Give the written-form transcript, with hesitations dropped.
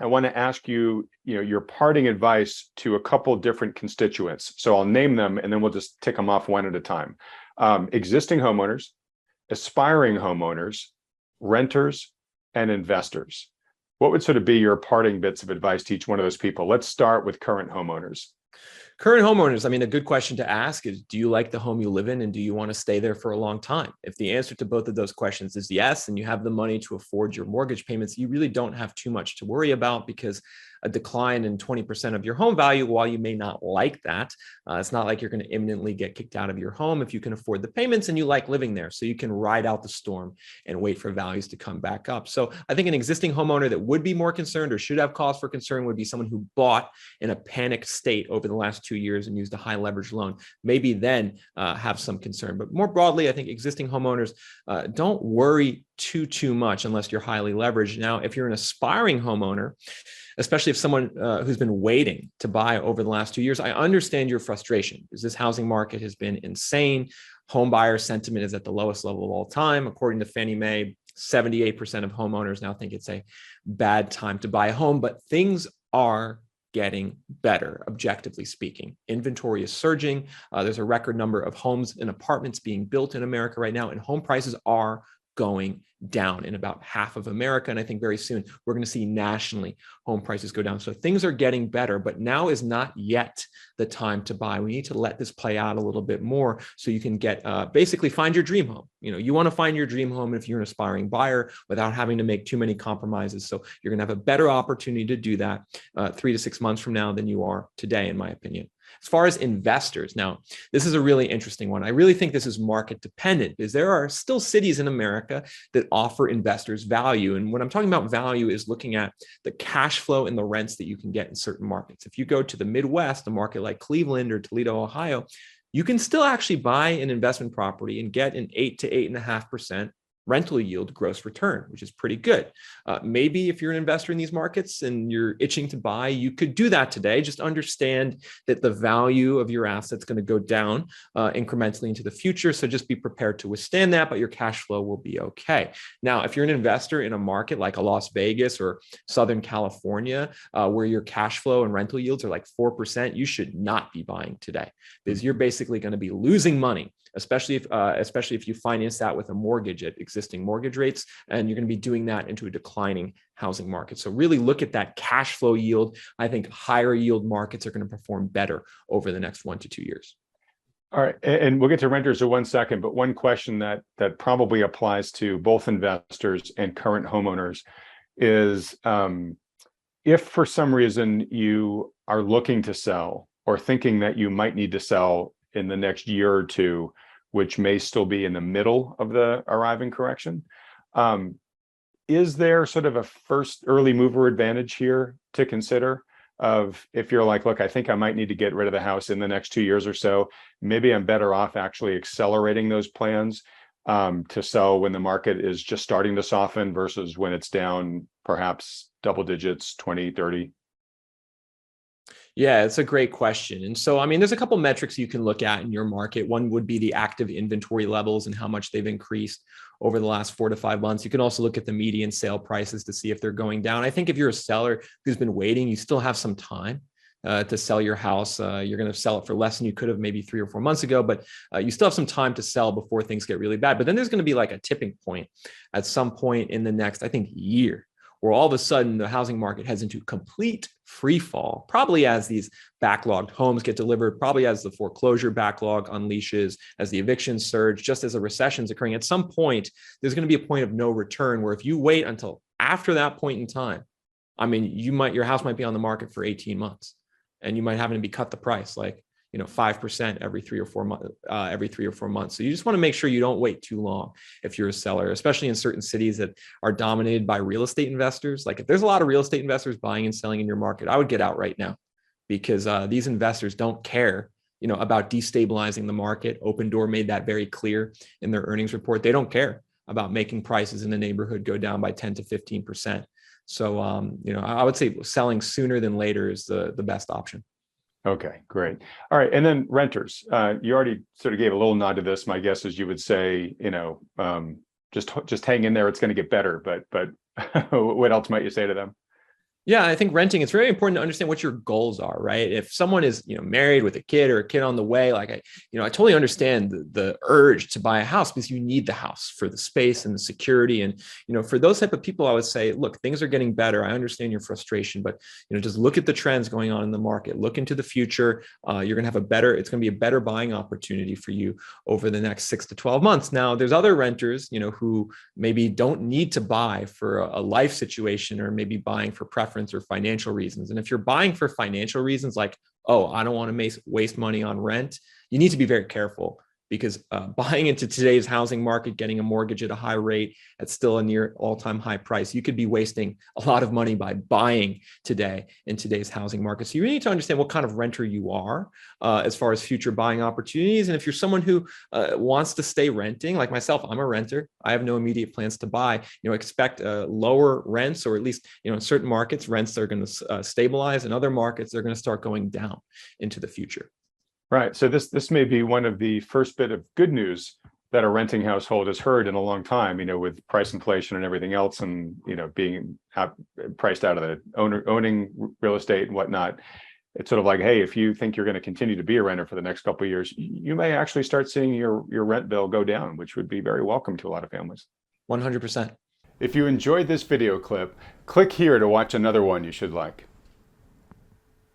I want to ask you, your parting advice to a couple different constituents. So I'll name them and then we'll just tick them off one at a time. Existing homeowners, aspiring homeowners, renters, and investors. What would sort of be your parting bits of advice to each one of those people? Let's start with current homeowners. Current homeowners, I mean, a good question to ask is, do you like the home you live in and do you want to stay there for a long time? If the answer to both of those questions is yes, and you have the money to afford your mortgage payments, you really don't have too much to worry about, because a decline in 20% of your home value, while you may not like that, it's not like you're going to imminently get kicked out of your home if you can afford the payments and you like living there. So you can ride out the storm and wait for values to come back up. So I think an existing homeowner that would be more concerned or should have cause for concern would be someone who bought in a panicked state over the last 2 years and used a high leverage loan. Maybe then have some concern. But more broadly, I think existing homeowners, don't worry too much unless you're highly leveraged. Now, if you're an aspiring homeowner, especially if someone who's been waiting to buy over the last 2 years, I understand your frustration, because this housing market has been insane. Home buyer sentiment is at the lowest level of all time. According to Fannie Mae, 78% of homeowners now think it's a bad time to buy a home, but things are getting better, objectively speaking. Inventory is surging. There's a record number of homes and apartments being built in America right now, and home prices are going down in about half of America. And I think very soon we're going to see nationally home prices go down. So things are getting better, but now is not yet the time to buy. We need to let this play out a little bit more so you can get basically find your dream home. You want to find your dream home if you're an aspiring buyer without having to make too many compromises. So you're going to have a better opportunity to do that 3 to 6 months from now than you are today, in my opinion. As far as investors, now, this is a really interesting one. I really think this is market dependent, because there are still cities in America that offer investors value. And when I'm talking about value is looking at the cash flow and the rents that you can get in certain markets. If you go to the Midwest, a market like Cleveland or Toledo, Ohio, you can still actually buy an investment property and get an 8 to 8.5% rental yield gross return, which is pretty good. Maybe if you're an investor in these markets and you're itching to buy, you could do that today. Just understand that the value of your asset's going to go down incrementally into the future. So just be prepared to withstand that, but your cash flow will be okay. Now, if you're an investor in a market like a Las Vegas or Southern California, where your cash flow and rental yields are like 4%, you should not be buying today, because you're basically going to be losing money, especially if you finance that with a mortgage at existing mortgage rates, and you're going to be doing that into a declining housing market. So really look at that cash flow yield. I think higher yield markets are going to perform better over the next 1 to 2 years. All right, and we'll get to renters in 1 second, but one question that probably applies to both investors and current homeowners is, if for some reason you are looking to sell or thinking that you might need to sell in the next year or two, which may still be in the middle of the arriving correction, is there sort of a first early mover advantage here to consider? Of if you're like, look, I think I might need to get rid of the house in the next 2 years or so, maybe I'm better off actually accelerating those plans to sell when the market is just starting to soften versus when it's down perhaps double digits, 20, 30. Yeah, it's a great question. And so, I mean, there's a couple metrics you can look at in your market. One would be the active inventory levels and how much they've increased over the last 4 to 5 months. You can also look at the median sale prices to see if they're going down. I think if you're a seller who's been waiting, you still have some time to sell your house. You're going to sell it for less than you could have maybe 3 or 4 months ago, but you still have some time to sell before things get really bad. But then there's going to be like a tipping point at some point in the next, I think, year, where all of a sudden the housing market heads into complete free fall, probably as these backlogged homes get delivered, probably as the foreclosure backlog unleashes, as the evictions surge, just as a recession is occurring. At some point, there's going to be a point of no return where if you wait until after that point in time, I mean, your house might be on the market for 18 months and you might have to be cut the price like 5% every 3 or 4 months. So you just want to make sure you don't wait too long if you're a seller, especially in certain cities that are dominated by real estate investors. Like if there's a lot of real estate investors buying and selling in your market, I would get out right now, because these investors don't care, about destabilizing the market. Open Door made that very clear in their earnings report. They don't care about making prices in the neighborhood go down by 10 to 15%. So, I would say selling sooner than later is the best option. Okay, great. All right, and then renters. You already sort of gave a little nod to this. My guess is you would say, just hang in there. It's going to get better. But what else might you say to them? Yeah, I think renting, it's very important to understand what your goals are, right? If someone is, married with a kid or a kid on the way, like I totally understand the urge to buy a house because you need the house for the space and the security. And, for those type of people, I would say, look, things are getting better. I understand your frustration, but, just look at the trends going on in the market, look into the future. You're going to have it's going to be a better buying opportunity for you over the next 6 to 12 months. Now, there's other renters, who maybe don't need to buy for a life situation, or maybe buying for preference or financial reasons. And if you're buying for financial reasons, like, oh, I don't want to waste money on rent, you need to be very careful, because buying into today's housing market, getting a mortgage at a high rate at still a near all-time high price, you could be wasting a lot of money by buying today in today's housing market. So you really need to understand what kind of renter you are as far as future buying opportunities. And if you're someone who wants to stay renting, like myself, I'm a renter, I have no immediate plans to buy, expect lower rents, or at least, in certain markets, rents are going to stabilize. In other markets, they're going to start going down into the future. Right. So this may be one of the first bit of good news that a renting household has heard in a long time, with price inflation and everything else, and, being priced out of the owning real estate and whatnot. It's sort of like, hey, if you think you're going to continue to be a renter for the next couple of years, you may actually start seeing your rent bill go down, which would be very welcome to a lot of families. 100%. If you enjoyed this video clip, click here to watch another one you should like.